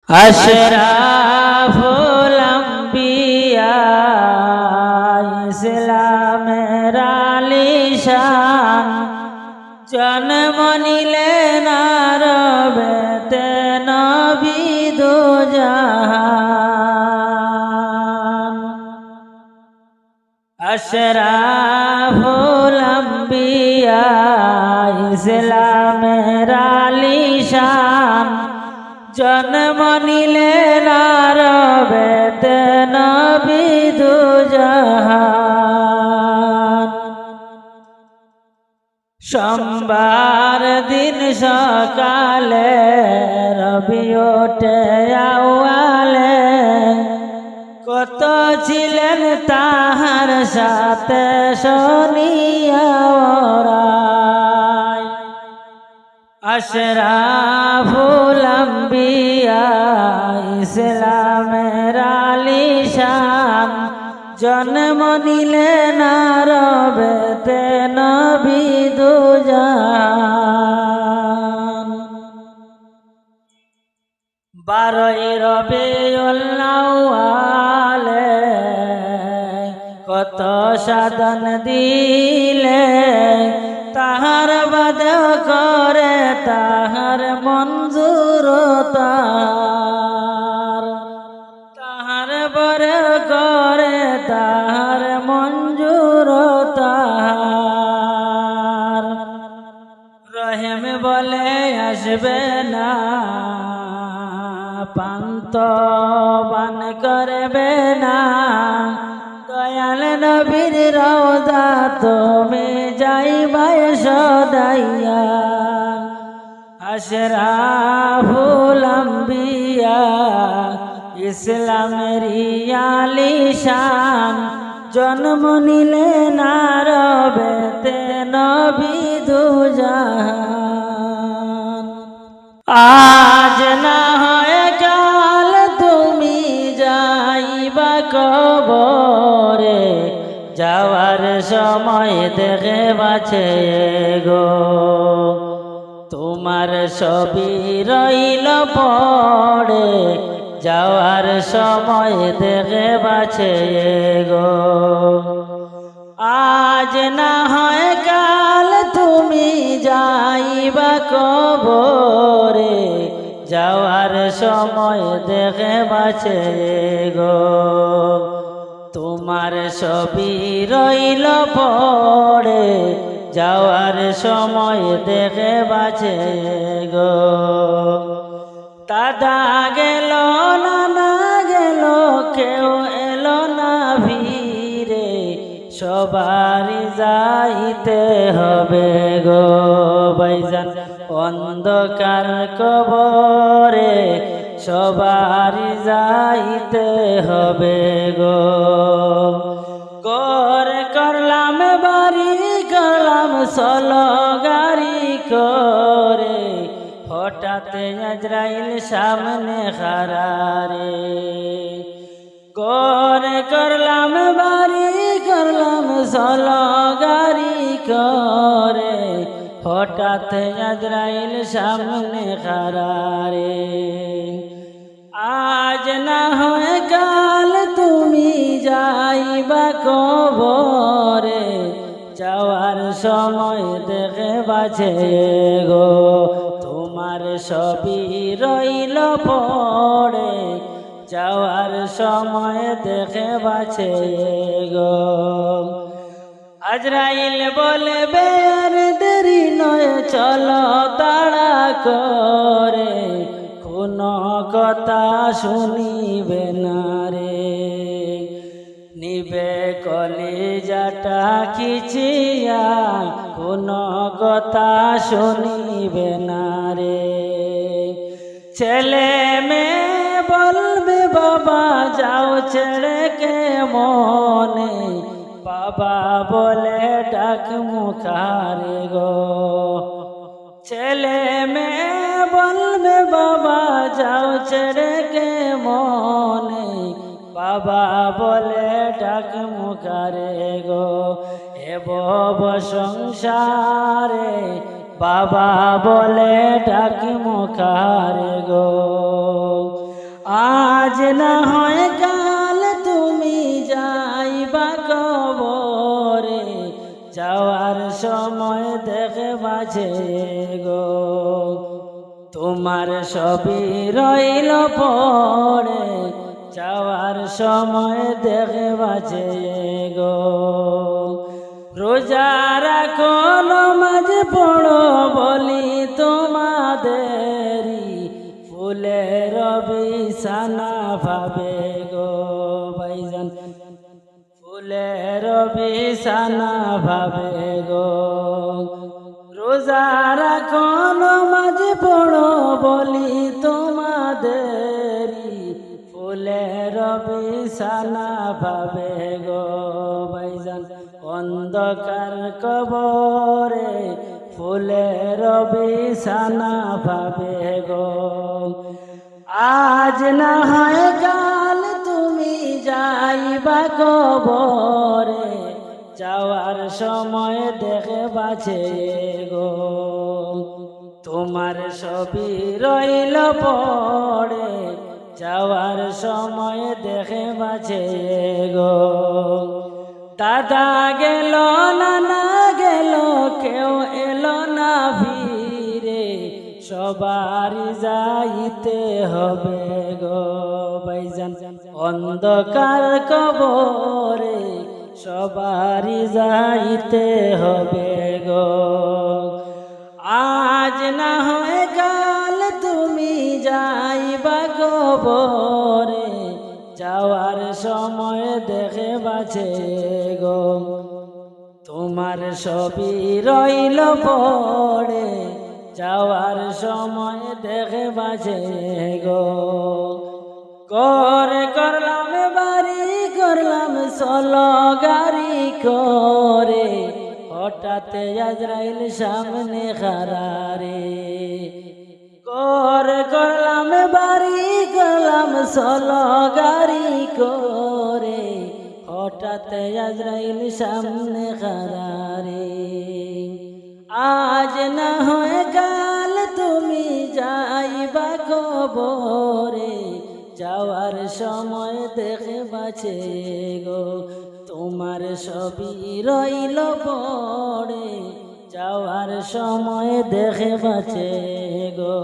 আশরাফুল আম্বিয়া ইসলামের আলিশান জন্ম নিলেন আরবেতে নবী দো জাহান। আশরাফুল আম্বিয়া ইসলামের আলিশান জন্ম নিলেন আরবেতে নবী দো জাহান। সোমবার দিন সকালে রবি ওঠে আউয়ালে কত ছিলেন তাহার সাথে শুনিয়া ওরাই। আশরাফুল আম্বিয়া ইসলামের আলিশান জন্ম নিলেন আরবেতে নবী দো জাহান। 12 রবিউল আউয়ালে কত সাধন দিলে তাহার বাদ করে তাহার মঞ্জুর তাহার বর করে তাহার মঞ্জুর তাহার। রহিম বলে আসবে না পান্ত বান করবে না দয়াল নবীর রওজা তুমি যাইবাই সদাইয়া। আশরাফুল আম্বিয়া ইসলামের আলিশান জন্ম নিলেন আরবেতে নবী দো জাহান। আজ না হয় কাল তুমি যাইবা কবরে যাওয়ার সময় দেখে বাছে গো তোমার ছবি রইল পড়ে যাওয়ার সময় দেখে বাছে গো। আজ না হয় কাল তুমি যাইবা কবরে যাওয়ার সময় দেখে বাছে গো তোমার ছবি রইল পড়ে যাওয়ার সময় দেখে বাছে গো। দাদা গেল নানা গেল কেউ এলো না ভিড়ে সবারই যাইতে হবে গো ভাইজান অন্ধকার কবরে সবারই যাইতে হবে গো। ঘর করলাম বাড়ি করলাম চলো গাড়ি করে হঠাৎ আজরাইল সামনে খারারে। ঘর করলাম বাড়ি করলাম চলো গাড়ি করে হঠাৎ আজরাইল সামনে খারারে। আজ না হয় কাল তুমি যাইবা কবরে যাওয়ার সময় দেখে বাছে গো তোমার ছবি রইল পড়ে যাওয়ার সময় দেখে বাছে গো। আজরাইল বলবে আর দেরি নয় চলো তাড়া করে কোনো কথা শুনিবে না রে নিবে কলিজাটা খিচিয়া কোনো কথা শুনিবে না রে। ছেলে মেয়ে বলবে বাবা যাও ছেড়ে কে মনে বাবা বলে ডাক মুখারে গো। ছেলে মেয়ে বলবে বাবা যাও ছেড়ে কে মনে বাবা বলে ডাক মুখারে গো। এ ভব সংসারে বাবা বলে ডাকি মুখারে গো। আজ না হয় কাল তুমি যাইবা কবরে, যাওয়ার সময় দেখে বাজে গো তোমার সবই রইল পড়ে, যাওয়ার সময় দেখে বাজে গো। রোজা রাখো নামাজ পড়ো বলি তোমাদেরই, ফুলের বিছানা ভাবে গো ভাইজান, ফুলের বিছানা ভাবে গো। রোজা রাখো নামাজ পড়ো বলি তোমাদেরই, ফুলের বিছানা ভাবে গো ভাইজান। অন্ধকার কবরে ফুলের বিছানা ভাবে গো। আজ না হয় কাল তুমি যাইবা কবরে, যাওয়ার সময় দেখে বাঁচে গো তোমার সবই রইল পড়ে, যাওয়ার সময় দেখে বাঁচে গো। দাদা গেল নানা গেল কেউ এলো না ফিরে, সবারই যাইতে হবে গো ভাইজান। অন্ধকার কবরে সবারই যাইতে হবে গো। আজ না হয় কাল তুমি যাইবা কবরে, যাওয়ার সময় দেখে বাঁচে গো তোমার সবই রইল পড়ে, যাওয়ার সময় দেখে বাঁচে গো। করলাম বাড়ি করলাম চলো গাড়ি করে, হঠাৎ আজরাইল সামনে খারারে। করলাম বাড়ি করলাম চলো গাড়ি করে, হঠাৎ আজরাইল সামনে খারারে। আজ না হয় কাল তুমি যাইবা কবরে, যাওয়ার সময় দেখে বাঁচে গো তোমার সবই রইল পড়ে, যাওয়ার সময় দেখে বাঁচে গো।